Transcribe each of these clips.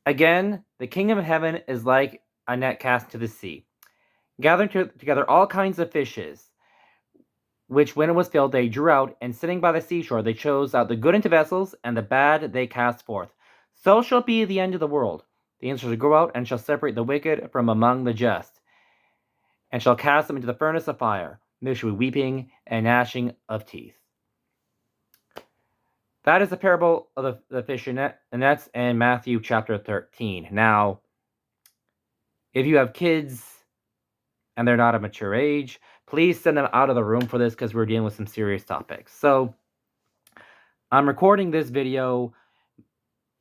Again, the kingdom of heaven is like a net cast to the sea, gathering together all kinds of fishes, which when it was filled they drew out, and sitting by the seashore they chose out the good into vessels, and the bad they cast forth. So shall be the end of the world. The angels shall go out, and shall separate the wicked from among the just, and shall cast them into the furnace of fire. There shall be weeping and gnashing of teeth. That is the parable of the fish and nets in Matthew chapter 13. Now, if you have kids and they're not of mature age, please send them out of the room for this because we're dealing with some serious topics. So, I'm recording this video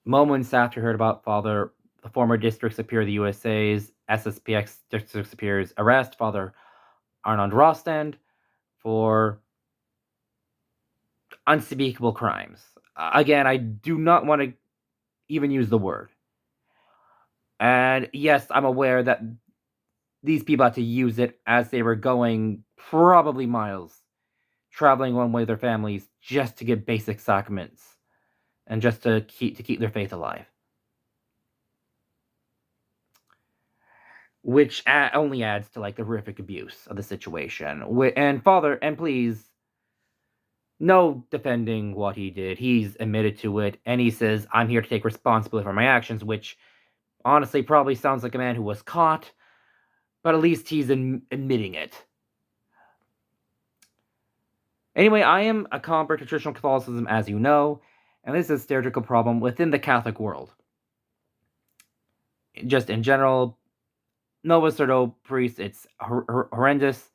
moments after I heard about the former District Superior of the USA's SSPX District Superior's arrest, Father Arnold Rostand, for unspeakable crimes. Again, I do not want to even use the word. And yes, I'm aware that these people had to use it as they were going probably miles, traveling one way with their families just to get basic sacraments and just to keep their faith alive. Which only adds to like the horrific abuse of the situation. And Father, and please, no defending what he did. He's admitted to it, and he says, I'm here to take responsibility for my actions, which honestly probably sounds like a man who was caught, but at least he's admitting it. Anyway, I am a convert to traditional Catholicism, as you know, and this is a stereotypical problem within the Catholic world. Just in general, Novus Ordo priests, it's horrendous.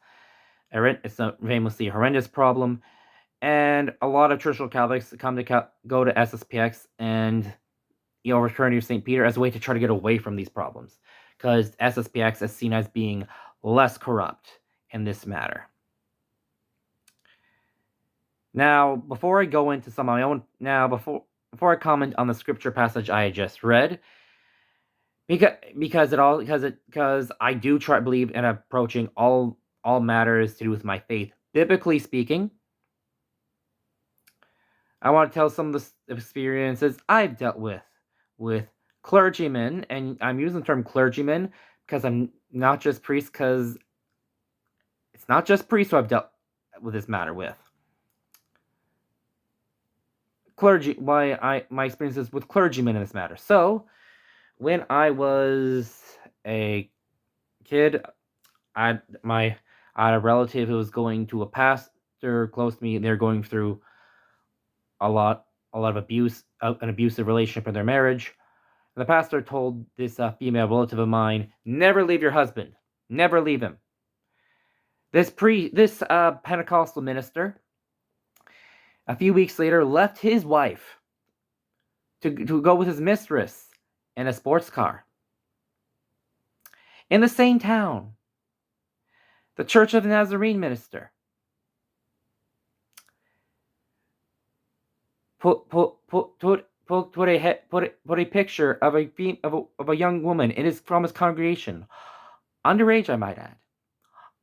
It's a famously horrendous problem. And a lot of traditional Catholics come to go to SSPX and return to St. Peter as a way to try to get away from these problems, because SSPX is seen as being less corrupt in this matter. Now, before I go into some of my own, before I comment on the scripture passage I just read, because I do believe in approaching all matters to do with my faith, biblically speaking, I want to tell some of the experiences I've dealt with clergymen, and I'm using the term clergymen because I'm not just priests, because it's not just priests who I've dealt with this matter with. My experiences with clergymen in this matter. So, when I was a kid, I had a relative who was going to a pastor close to me, and they're going through a lot of abuse, an abusive relationship in their marriage. And the pastor told this female relative of mine, never leave your husband. Never leave him. This Pentecostal minister, a few weeks later, left his wife to go with his mistress in a sports car. In the same town, the Church of the Nazarene minister put a picture of a young woman from his congregation, underage, I might add,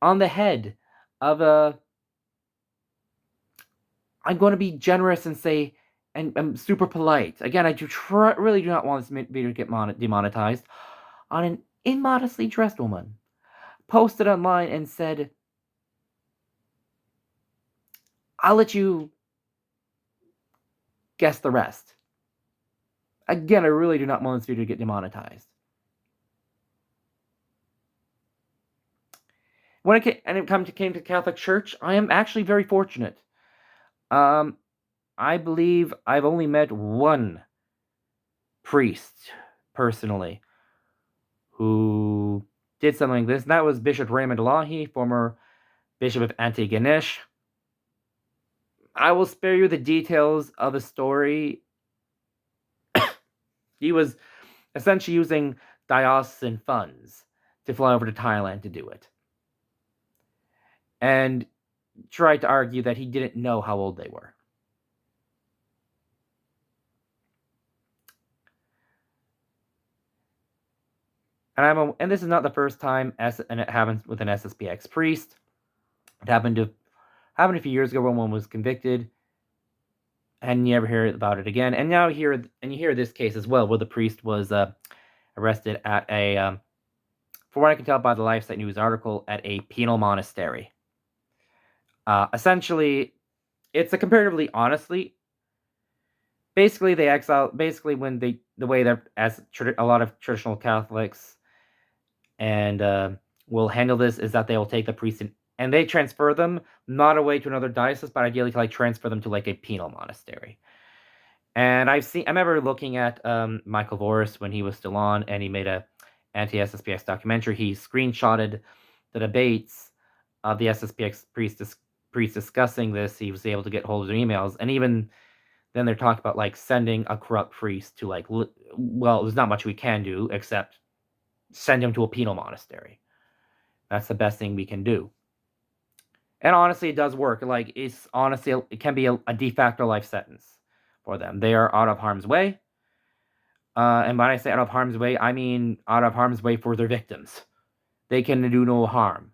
on the head of a. I'm going to be generous and say, and I'm super polite. Again, I really do not want this video to get demonetized. On an immodestly dressed woman, posted online and said, "I'll let you guess the rest." Again, I really do not want this video to get demonetized. When it came to Catholic Church, I am actually very fortunate. I believe I've only met one priest personally who did something like this, and that was Bishop Raymond Elahi, former Bishop of Antigonish. I will spare you the details of the story. He was essentially using diocesan funds to fly over to Thailand to do it, and tried to argue that he didn't know how old they were. And this is not the first time and it happens with an SSPX priest. It happened a few years ago when one was convicted, and you never hear about it again. And now you hear this case as well, where the priest was arrested at a, from what I can tell by the LifeSite News article, at a penal monastery. Essentially, it's a comparatively honestly. Basically, they exile. Basically, when the way that as a lot of traditional Catholics and will handle this is that they will take the priest and they transfer them not away to another diocese, but ideally to like transfer them to like a penal monastery. And I remember looking at Michael Voris when he was still on, and he made a anti-SSPX documentary. He screenshotted the debates of the SSPX priests discussing this. He was able to get hold of their emails, and even then they're talking about like sending a corrupt priest to like, well, there's not much we can do except send him to a penal monastery. That's the best thing we can do. And honestly, it does work. Like, it's honestly, it can be a de facto life sentence for them. They are out of harm's way. And when I say out of harm's way, I mean out of harm's way for their victims. They can do no harm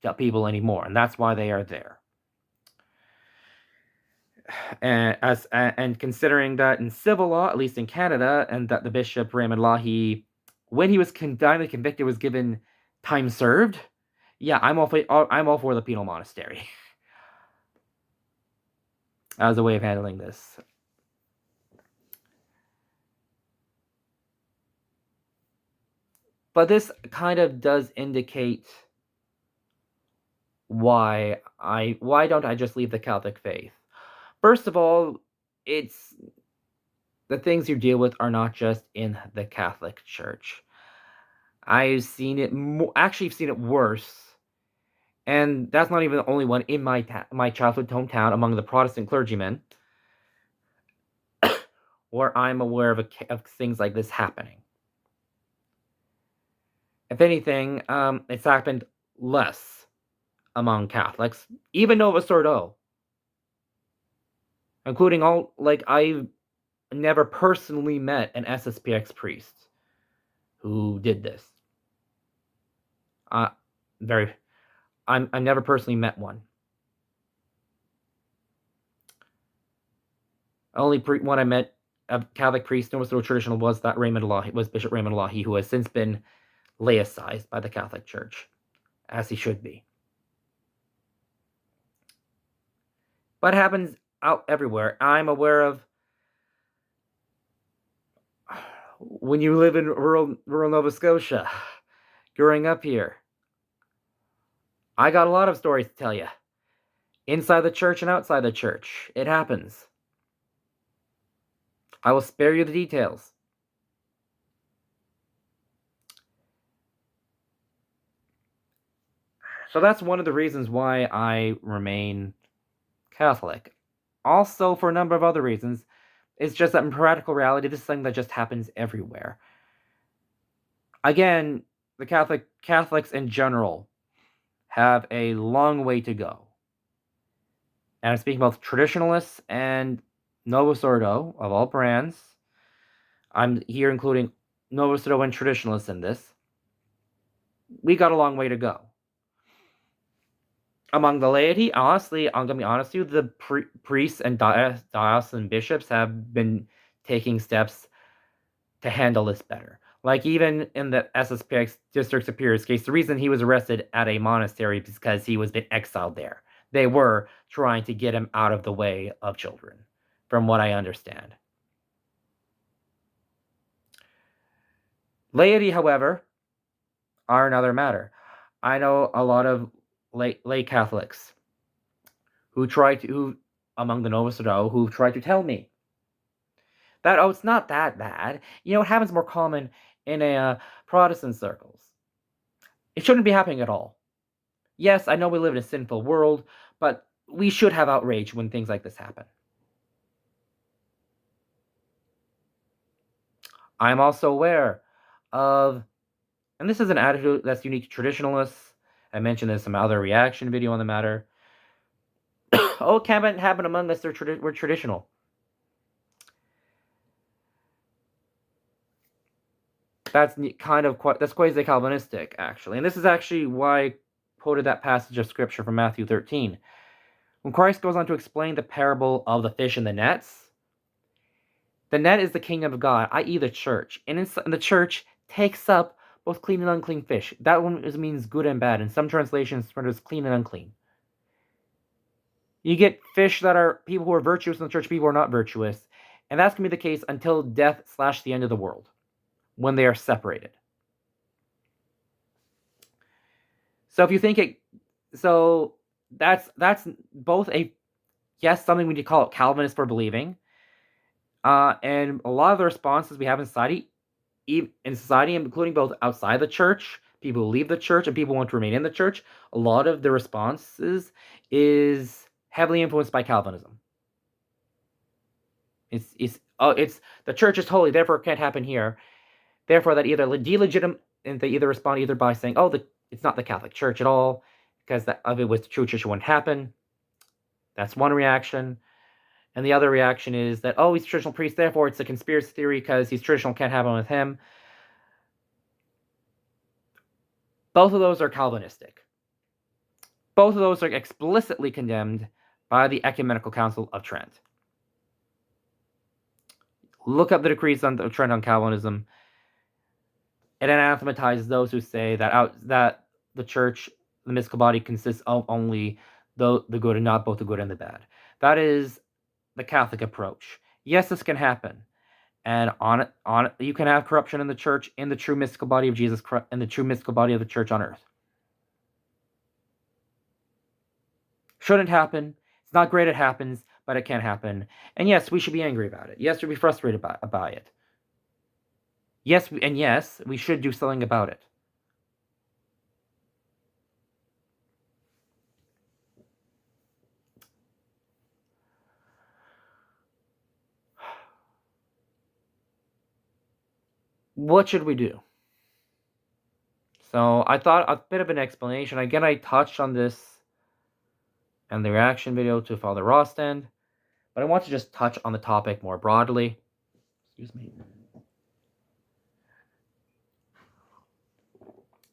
to people anymore, and that's why they are there. And considering that in civil law, at least in Canada, and that the Bishop Raymond Lougheed, when he was finally convicted, was given time served. Yeah, I'm all for the penal monastery as a way of handling this. But this kind of does indicate why don't I just leave the Catholic faith? First of all, it's the things you deal with are not just in the Catholic Church. I've seen it actually seen it worse. And that's not even the only one in my childhood hometown among the Protestant clergymen, where I'm aware of things like this happening. If anything, it's happened less among Catholics, even Novus Ordo, including all, like, I've never personally met an SSPX priest who did this. I never personally met one. Only one I met, a Catholic priest, Novus Ordo traditional, was Bishop Raymond Lougheed, who has since been laicized by the Catholic Church, as he should be. But it happens out everywhere. I'm aware of when you live in rural Nova Scotia, growing up here. I got a lot of stories to tell you. Inside the church and outside the church. It happens. I will spare you the details. So that's one of the reasons why I remain Catholic. Also, for a number of other reasons, it's just that in practical reality, this is something that just happens everywhere. Again, the Catholics in general have a long way to go. And I'm speaking about traditionalists and Novus Ordo of all brands. I'm here including Novus Ordo and traditionalists in this. We got a long way to go. Among the laity, honestly, I'm going to be honest with you, the priests and diocesan bishops have been taking steps to handle this better. Like, even in the SSPX District Superior's case, the reason he was arrested at a monastery is because he was been exiled there. They were trying to get him out of the way of children, from what I understand. Laity, however, are another matter. I know a lot of lay Catholics who among the Novus Ordo, who try to tell me that, oh, it's not that bad. You know, it happens more common in Protestant circles. It shouldn't be happening at all. Yes, I know we live in a sinful world, but we should have outrage when things like this happen. I'm also aware of, and this is an attitude that's unique to traditionalists. I mentioned this in some other reaction video on the matter. Oh, it can't happen among us. We're traditional. That's quasi-Calvinistic, actually. And this is actually why I quoted that passage of scripture from Matthew 13. When Christ goes on to explain the parable of the fish and the nets, the net is the kingdom of God, i.e. the church. And in the church, takes up both clean and unclean fish. That one means good and bad. In some translations, renders clean and unclean. You get fish that are people who are virtuous in the church, people who are not virtuous. And that's going to be the case until death / the end of the world, when they are separated. So if you think it, so that's both a, yes, something we need to call it Calvinist for believing. And a lot of the responses we have in society, including both outside the church, people who leave the church, and people who want to remain in the church, a lot of the responses is heavily influenced by Calvinism. It's the church is holy, therefore it can't happen here. Therefore, that either delegitimate, and they either respond either by saying, "Oh, it's not the Catholic Church at all, because that if it was the true church, it wouldn't happen." That's one reaction. And the other reaction is that, oh, he's a traditional priest, therefore it's a conspiracy theory because he's traditional, can't happen with him. Both of those are Calvinistic. Both of those are explicitly condemned by the Ecumenical Council of Trent. Look up the decrees of Trent on Calvinism. It anathematizes those who say that the church, the mystical body, consists of only the good and not both the good and the bad. That is the Catholic approach. Yes, this can happen, and on it, you can have corruption in the church, in the true mystical body of Jesus Christ, and the true mystical body of the church on earth. Shouldn't happen. It's not great it happens, but it can happen. And yes, we should be angry about it. Yes, we'd be frustrated by it. Yes, we should do something about it. What should we do? So I thought a bit of an explanation. Again, I touched on this in the reaction video to Father Rostand, but I want to just touch on the topic more broadly. Excuse me.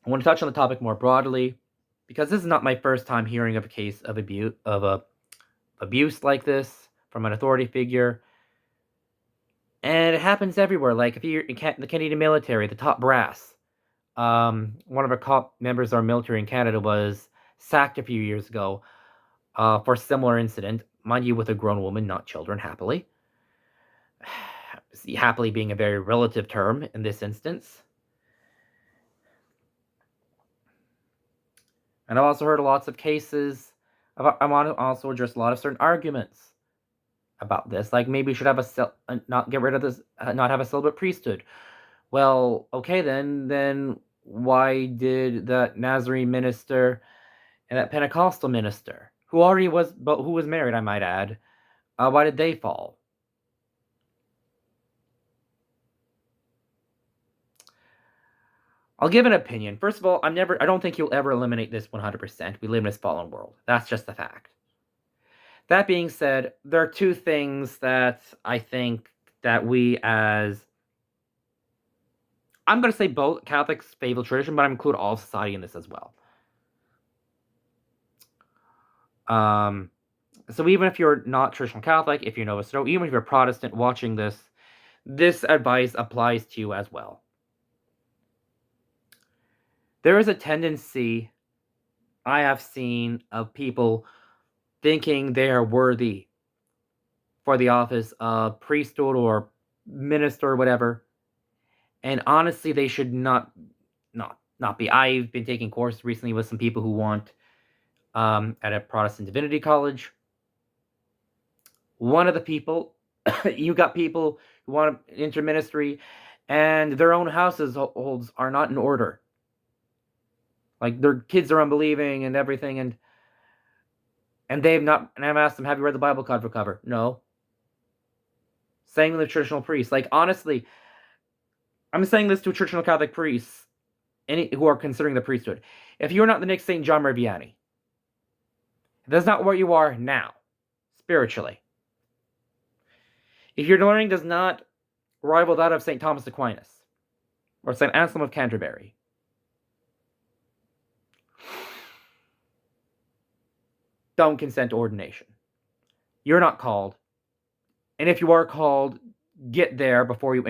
I want to touch on the topic more broadly because this is not my first time hearing of a case of abuse like this from an authority figure. And it happens everywhere. Like if you're in the Canadian military, the top brass, one of our members of our military in Canada was sacked a few years ago for a similar incident, mind you, with a grown woman, not children, happily. Happily being a very relative term in this instance. And I've also heard lots of cases. I want to also address a lot of certain arguments about this, like maybe we should have not get rid of this, not have a celibate priesthood. Well, okay, then why did that Nazarene minister and that Pentecostal minister, who was married, I might add, why did they fall? I'll give an opinion. First of all, I don't think you'll ever eliminate this 100%. We live in this fallen world. That's just a fact. That being said, there are two things that I think that we I'm going to say both Catholics favor tradition, but I include all of society in this as well. So even if you're not traditional Catholic, if you're Novus Ordo, even if you're Protestant watching this advice applies to you as well. There is a tendency I have seen of people thinking they are worthy for the office of priesthood or minister or whatever, and honestly, they should not be. I've been taking courses recently with some people who want at a Protestant divinity college. One of the people, you got people who want to enter ministry, and their own households are not in order. Like their kids are unbelieving and everything, and they've not. And I've asked them, "Have you read the Bible cover for cover?" No. Same with the traditional priests. Like honestly, I'm saying this to traditional Catholic priests, who are considering the priesthood. If you're not the next Saint John Marviani, that's not what you are now, spiritually. If your learning does not rival that of St. Thomas Aquinas or St. Anselm of Canterbury, don't consent to ordination. You're not called. And if you are called, get there before you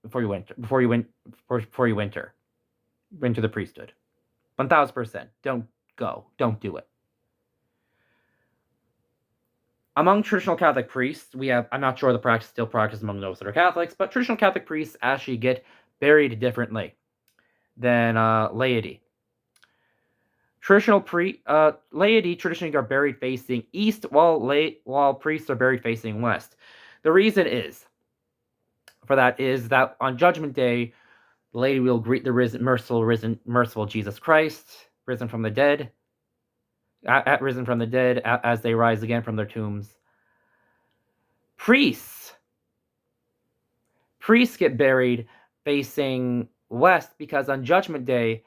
before you enter the priesthood. 1000%. Don't go. Don't do it. Among traditional Catholic priests, we have, I'm not sure the practice still practiced among those that are Catholics, but traditional Catholic priests actually get buried differently than laity. Traditional laity traditionally are buried facing east, while priests are buried facing west. The reason for that is that on Judgment Day, the laity will greet the merciful Jesus Christ, risen from the dead, as they rise again from their tombs. Priests get buried facing west because on Judgment Day,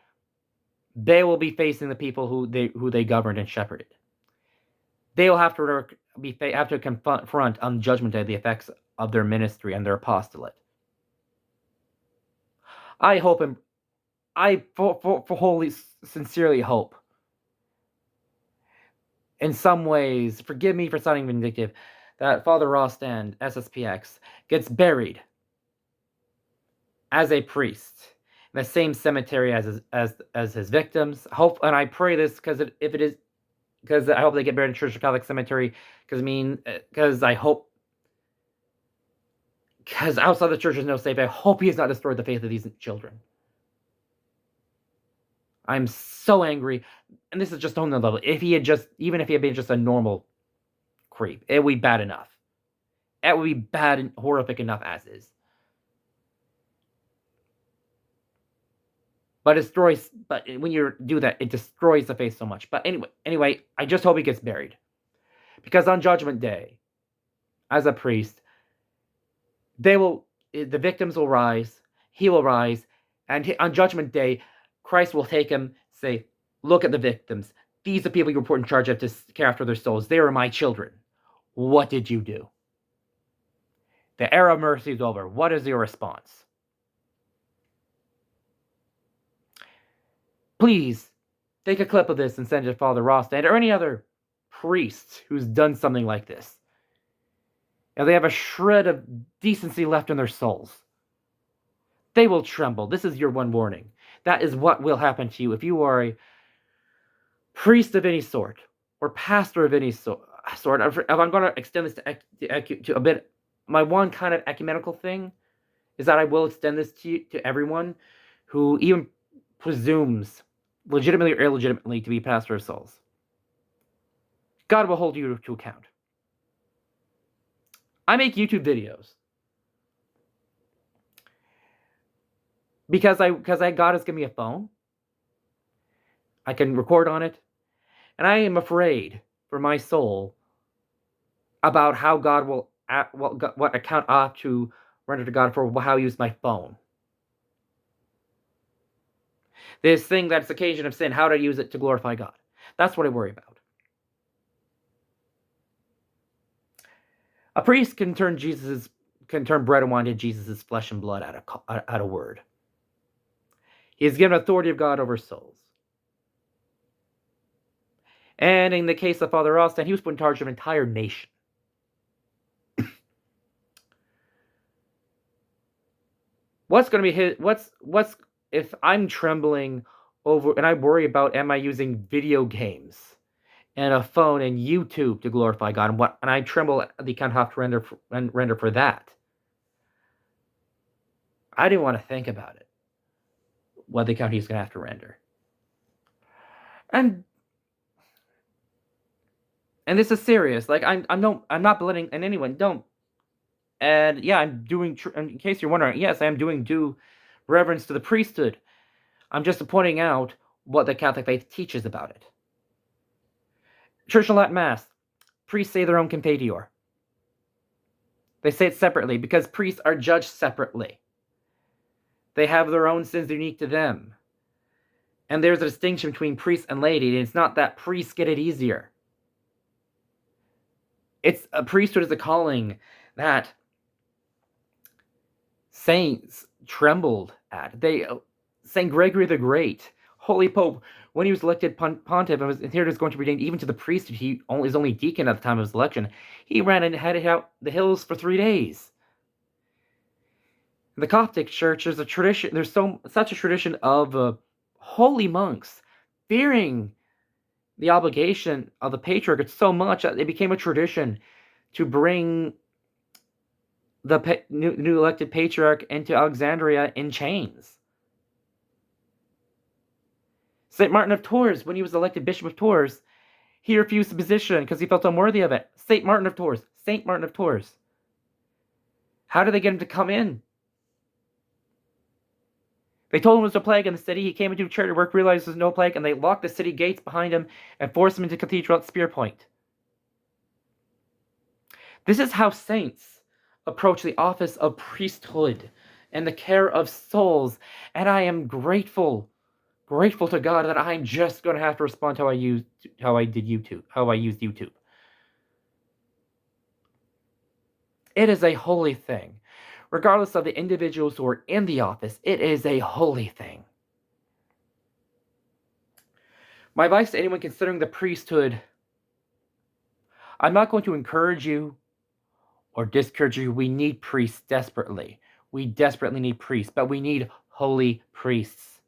they will be facing the people who they governed and shepherded. They will have to confront on Judgment Day the effects of their ministry and their apostolate. I hope, and I wholly sincerely hope, in some ways, forgive me for sounding vindictive, that Father Rostand, SSPX, gets buried as a priest in the same cemetery as his victims. And I pray this because I hope they get buried in Church of Catholic Cemetery. Because outside the church is no safe. I hope he has not destroyed the faith of these children. I'm so angry, and this is just on the level. Even if he had been just a normal creep, it would be bad enough. It would be bad and horrific enough as is. But when you do that, it destroys the faith so much. But anyway, I just hope he gets buried. Because on Judgment Day, as a priest, the victims will rise, he will rise, and on Judgment Day, Christ will take him, say, look at the victims. These are the people you were put in charge of to care after their souls. They are my children. What did you do? The era of mercy is over. What is your response? Please, take a clip of this and send it to Father Rostand or any other priest who's done something like this. And they have a shred of decency left in their souls. They will tremble. This is your one warning. That is what will happen to you if you are a priest of any sort or pastor of any sort. If I'm going to extend this to a bit, my one kind of ecumenical thing is that I will extend this to everyone who even presumes, legitimately or illegitimately, to be pastor of souls. God will hold you to account. I make YouTube videos because God has given me a phone. I can record on it, and I am afraid for my soul about how God will what account I have to render to God for how I use my phone. This thing that's occasion of sin, how to use it to glorify God. That's what I worry about. A priest can turn bread and wine into Jesus' flesh and blood at a word. He is given authority of God over souls. And in the case of Father Rostand, he was put in charge of an entire nation. What's going to be what's if I'm trembling over and I worry about, am I using video games and a phone and YouTube to glorify God, and I tremble at the account I have to render for that. I didn't want to think about it. What the account he's going to have to render. And this is serious. Like I'm not belittling and anyone don't. And yeah, I'm doing. In case you're wondering, yes, I am doing due reverence to the priesthood. I'm just pointing out what the Catholic faith teaches about it. Traditional Latin Mass, priests say their own Confiteor. They say it separately because priests are judged separately. They have their own sins unique to them. And there's a distinction between priests and laity, and it's not that priests get it easier. It's a priesthood is a calling that saints trembled at. Saint Gregory the Great, Holy Pope, when he was elected pontiff and was going to be ordained even to the priesthood, he was only deacon at the time of his election. He ran and headed out the hills for 3 days. In the Coptic Church, there's a tradition. There's such a tradition of holy monks fearing the obligation of the patriarch. It's so much that it became a tradition to bring the new elected patriarch into Alexandria in chains. St. Martin of Tours, when he was elected Bishop of Tours, he refused the position because he felt unworthy of it. St. Martin of Tours. St. Martin of Tours. How did they get him to come in? They told him it was a plague in the city. He came into charity work, realized there was no plague, and they locked the city gates behind him and forced him into cathedral at Spear Point. This is how saints approach the office of priesthood and the care of souls. And I am grateful to God that I'm just going to have to respond how I used YouTube. It is a holy thing. Regardless of the individuals who are in the office, it is a holy thing. My advice to anyone considering the priesthood, I'm not going to encourage you or discourage you. We need priests desperately. We desperately need priests, but we need holy priests.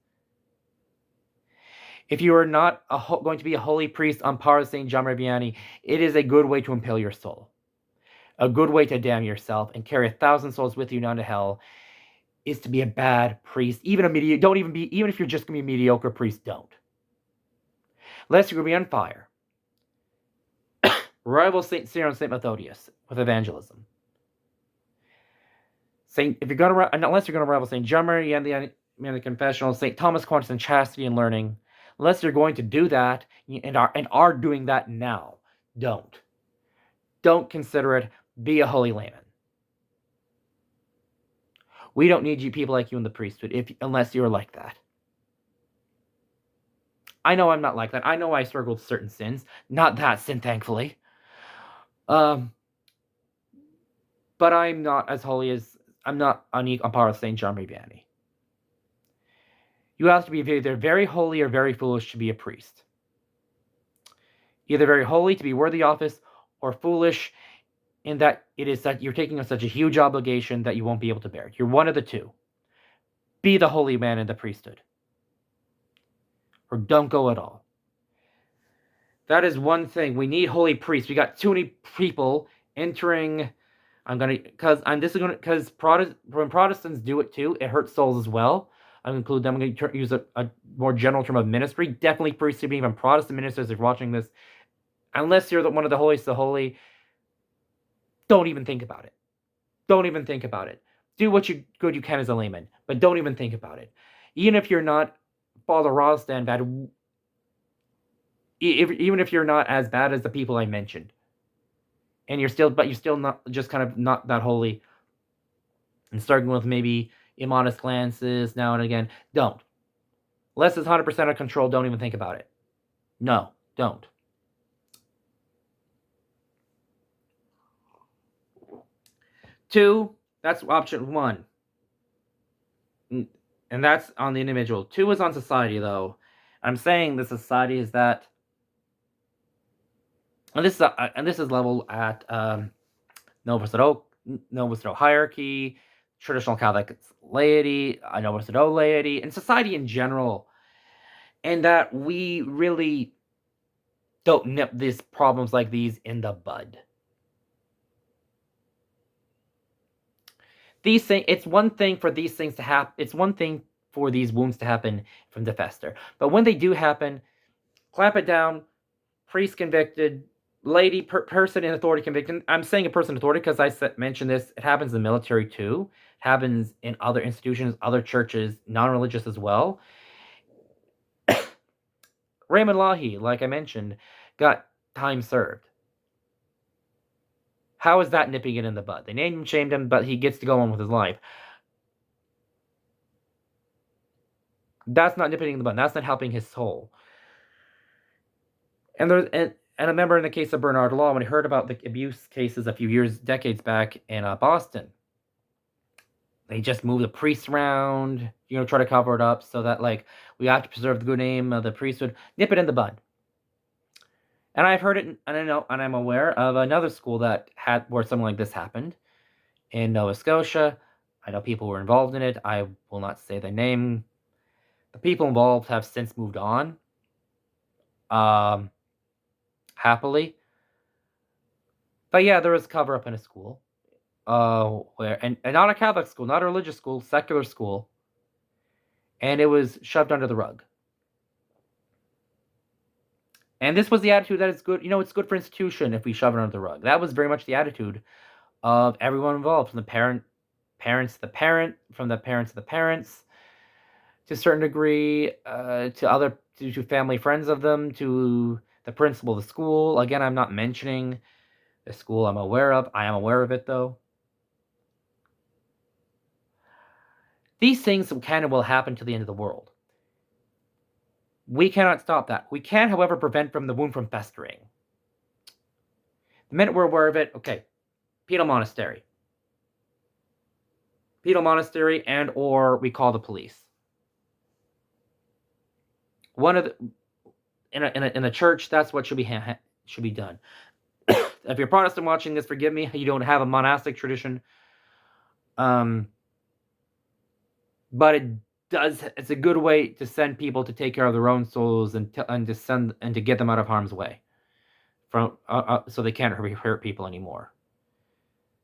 If you are not going to be a holy priest on par with St. John Maria Vianney, it is a good way to impale your soul. A good way to damn yourself and carry 1,000 souls with you down to hell is to be a bad priest. Even if you're just going to be a mediocre priest, don't. Unless you're going to be on fire. Rival St. Cyril and St. Methodius with evangelism. Unless you're going to rival St. John Maria and the Confessional, St. Thomas Aquinas in chastity and learning, unless you're going to do that and are doing that now, don't. Don't consider it. Be a holy layman. We don't need you people like you in the priesthood unless you're like that. I know I'm not like that. I know I struggle with certain sins. Not that sin, thankfully. But I'm not as holy as... I'm not on par with St. John Maria Vianney. You have to be either very holy or very foolish to be a priest. Either very holy to be worthy office, or foolish in that it is that you're taking on such a huge obligation that you won't be able to bear it. You're one of the two. Be the holy man in the priesthood. Or don't go at all. That is one thing. We need holy priests. We got too many people entering... Because when Protestants do it too, it hurts souls as well. I'm going to use a more general term of ministry. Definitely priests, even Protestant ministers, if you're watching this, unless you're one of the holiest of the holy, don't even think about it. Don't even think about it. Do what you can as a layman, but don't even think about it. Even if you're not Father Rostan bad, even if you're not as bad as the people I mentioned, and you're still not just kind of not that holy, and starting with maybe immodest glances now and again, don't. Unless it's 100% of control, don't even think about it. No, don't. Two, that's option one. And that's on the individual. Two is on society, though. I'm saying the society is that... And this is leveled at Novus Ordo hierarchy, traditional Catholic laity, Novus Ordo laity, and society in general. And that we really don't nip these problems like these in the bud. It's one thing for these things to happen. It's one thing for these wounds to happen from the fester. But when they do happen, clamp it down. Priest convicted, lady, person in authority convicted. I'm saying a person in authority because I mentioned this. It happens in the military too. It happens in other institutions, other churches, non-religious as well. Raymond Loughy, like I mentioned, got time served. How is that nipping it in the bud? They named him, shamed him, but he gets to go on with his life. That's not nipping in the bud. That's not helping his soul. And I remember in the case of Bernard Law, when he heard about the abuse cases a few decades back in Boston, they just moved the priests around, try to cover it up so that, we have to preserve the good name of the priesthood. Nip it in the bud. And I've heard it, and I know, and I'm aware of another school where something like this happened in Nova Scotia. I know people who were involved in it. I will not say their name. The people involved have since moved on, um, happily. But yeah, there was a cover up in a school, where and not a Catholic school, not a religious school, secular school, and it was shoved under the rug. And this was the attitude that it's good. It's good for institution if we shove it under the rug. That was very much the attitude of everyone involved, from the parents to the parent, from the parents to the parents, to a certain degree, to family friends of them, to the principal of the school. Again, I'm not mentioning the school I'm aware of. I am aware of it though. These things can and will happen to the end of the world. We cannot stop that. We can, however, prevent the wound from festering. The minute we're aware of it, okay, penal monastery. Penal monastery, and or we call the police. One of the in a church, that's what should be done. If you're Protestant watching this, forgive me, you don't have a monastic tradition. But it's a good way to send people to take care of their own souls and to get them out of harm's way, so they can't hurt people anymore.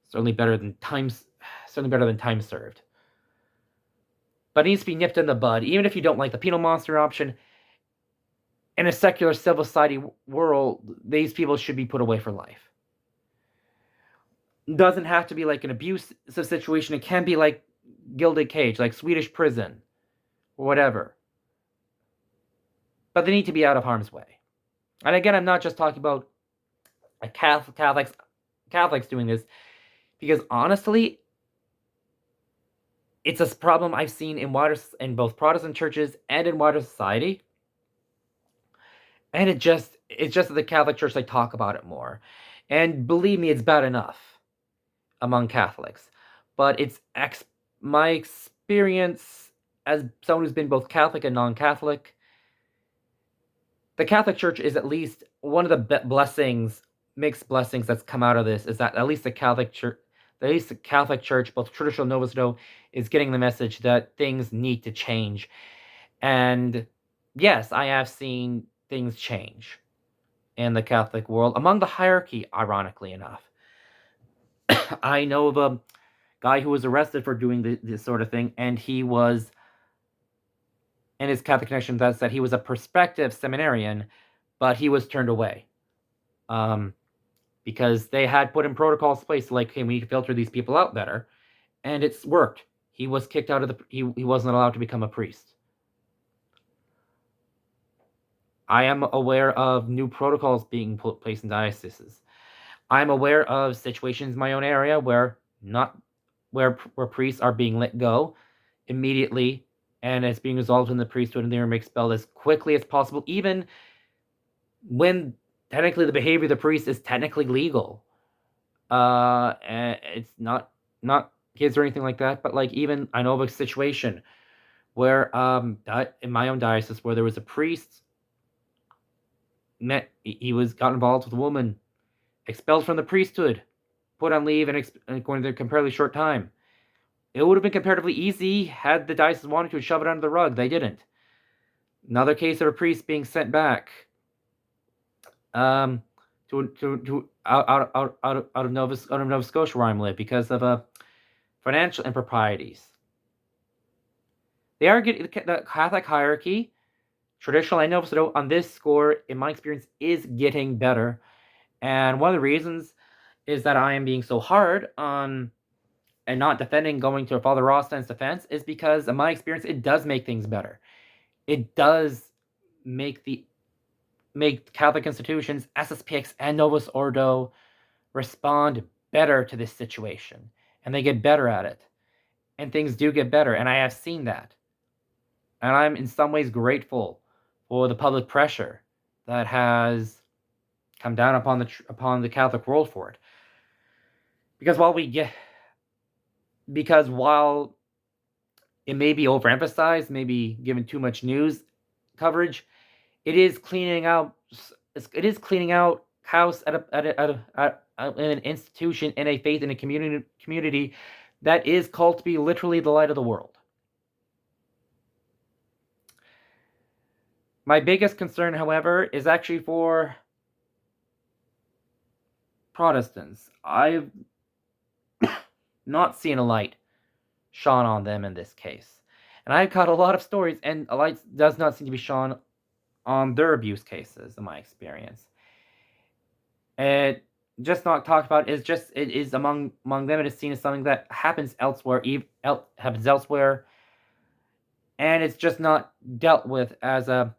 Certainly better than time served. But it needs to be nipped in the bud. Even if you don't like the penal monster option, in a secular civil society world, these people should be put away for life. It doesn't have to be like an abusive situation. It can be like gilded cage, like Swedish prison, or whatever. But they need to be out of harm's way. And again, I'm not just talking about Catholics doing this, because honestly, it's a problem I've seen in both Protestant churches and in wider society. And it's just that the Catholic Church, they talk about it more. And believe me, it's bad enough among Catholics. But my experience as someone who's been both Catholic and non-Catholic, the Catholic Church is at least one of the mixed blessings that's come out of this, is that at least the Catholic Church, both traditional and Novus Ordo, is getting the message that things need to change. And yes, I have seen things change in the Catholic world, among the hierarchy, ironically enough. I know of a guy who was arrested for doing this sort of thing, and he was, in his Catholic connection, that he was a prospective seminarian, but he was turned away. Because they had put in protocols in place, like, hey, we need to filter these people out better, and it's worked. He was kicked out of he wasn't allowed to become a priest. I am aware of new protocols being put in place in dioceses. I'm aware of situations in my own area where priests are being let go immediately, and it's being resolved in the priesthood, and they're expelled as quickly as possible, even when technically the behavior of the priest is technically legal. And it's not kids or anything like that, but like, even I know of a situation where in my own diocese, where there was a priest got involved with a woman, expelled from the priesthood, put on leave, and going to a comparatively short time. It would have been comparatively easy had the diocese wanted to shove it under the rug. They didn't. Another case of a priest being sent back out of Nova Scotia, where I live, because of financial improprieties. They are getting the Catholic hierarchy, traditional and Novus Ordo, on this score, in my experience, is getting better. And one of the reasons is that I am being so hard on and not defending going to Father Rostein's defense is because, in my experience, it does make things better. It does make Catholic institutions, SSPX and Novus Ordo, respond better to this situation, and they get better at it, and things do get better, and I have seen that, and I'm in some ways grateful for the public pressure that has come down upon the Catholic world for it, because while it may be overemphasized, maybe given too much news coverage, it is cleaning out house in an institution, in a faith, in a community that is called to be literally the light of the world. My biggest concern, however, is actually for Protestants. I've not seen a light shone on them in this case. And I've got a lot of stories, and a light does not seem to be shone on their abuse cases, in my experience. And just not talked about is just it is among them. It is seen as something that happens elsewhere, and it's just not dealt with as a.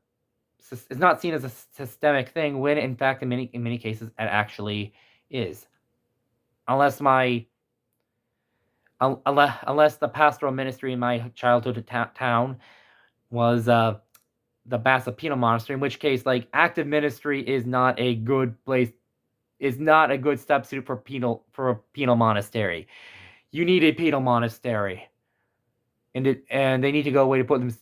It's not seen as a systemic thing when, in fact, in many cases, it actually is. Unless the pastoral ministry in my childhood town was the Bassa Penal Monastery, in which case, like, active ministry is not a good place, is not a good substitute for a penal monastery. You need a penal monastery, and they need to go away to put them.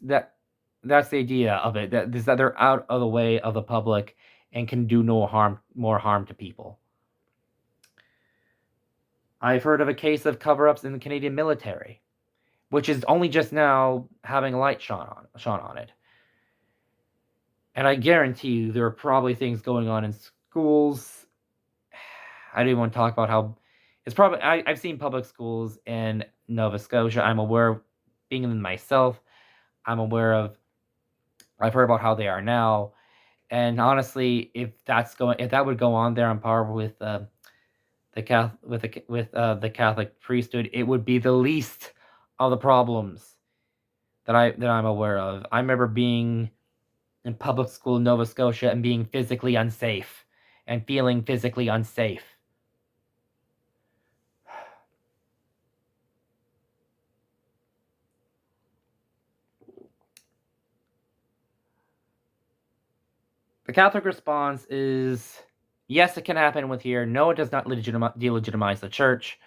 That's the idea of it. That they're out of the way of the public and can do more harm to people. I've heard of a case of cover-ups in the Canadian military, which is only just now having a light shone on it. And I guarantee you there are probably things going on in schools. I don't even want to talk about how it's probably. I've seen public schools in Nova Scotia. I'm aware of being in them myself. I'm aware of. I've heard about how they are now, and honestly, if that would go on there on par with the Catholic priesthood, it would be the least of the problems that I'm aware of. I remember being in public school in Nova Scotia and being physically unsafe and feeling physically unsafe. The Catholic response is, yes, it can happen with here. No, it does not delegitimize the church.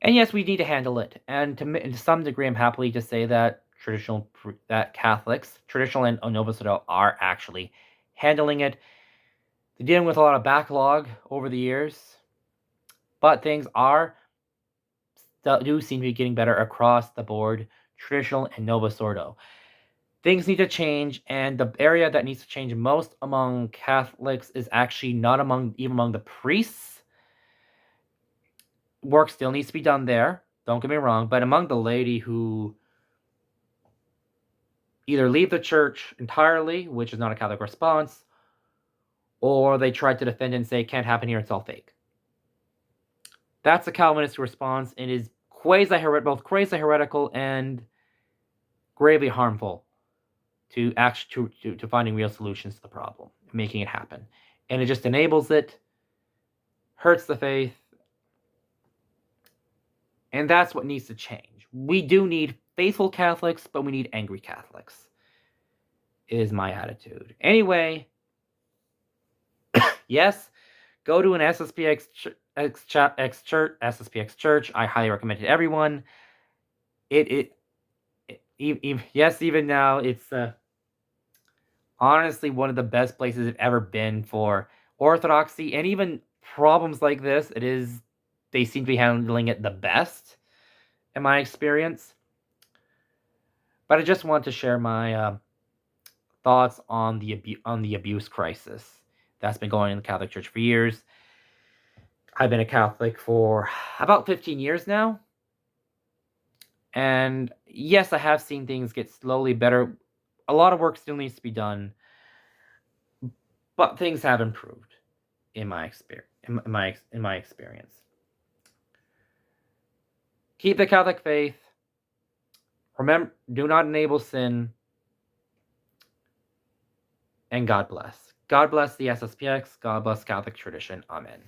And yes, we need to handle it. And to some degree, I'm happy to say that Catholics, traditional and Nova Scotia, are actually handling it. They're dealing with a lot of backlog over the years, but things do seem to be getting better across the board, traditional and Nova Sordo. Things need to change, and the area that needs to change most among Catholics is actually not even among the priests. Work still needs to be done there, don't get me wrong, but among the laity who either leave the church entirely, which is not a Catholic response, or they try to defend and say it can't happen here, it's all fake. That's a Calvinist response, and is both quasi-heretical and gravely harmful to finding real solutions to the problem, making it happen. And it just enables it, hurts the faith, and that's what needs to change. We do need faithful Catholics, but we need angry Catholics, is my attitude. Anyway, yes, go to an SSPX church. I highly recommend it to everyone. Even now, it's honestly one of the best places I've ever been for orthodoxy, and even problems like this. They seem to be handling it the best, in my experience. But I just want to share my thoughts on the abuse crisis that's been going on in the Catholic Church for years. I've been a Catholic for about 15 years now. And yes, I have seen things get slowly better. A lot of work still needs to be done, but things have improved in my experience. Keep the Catholic faith. Remember, do not enable sin. And God bless. God bless the SSPX. God bless Catholic tradition. Amen.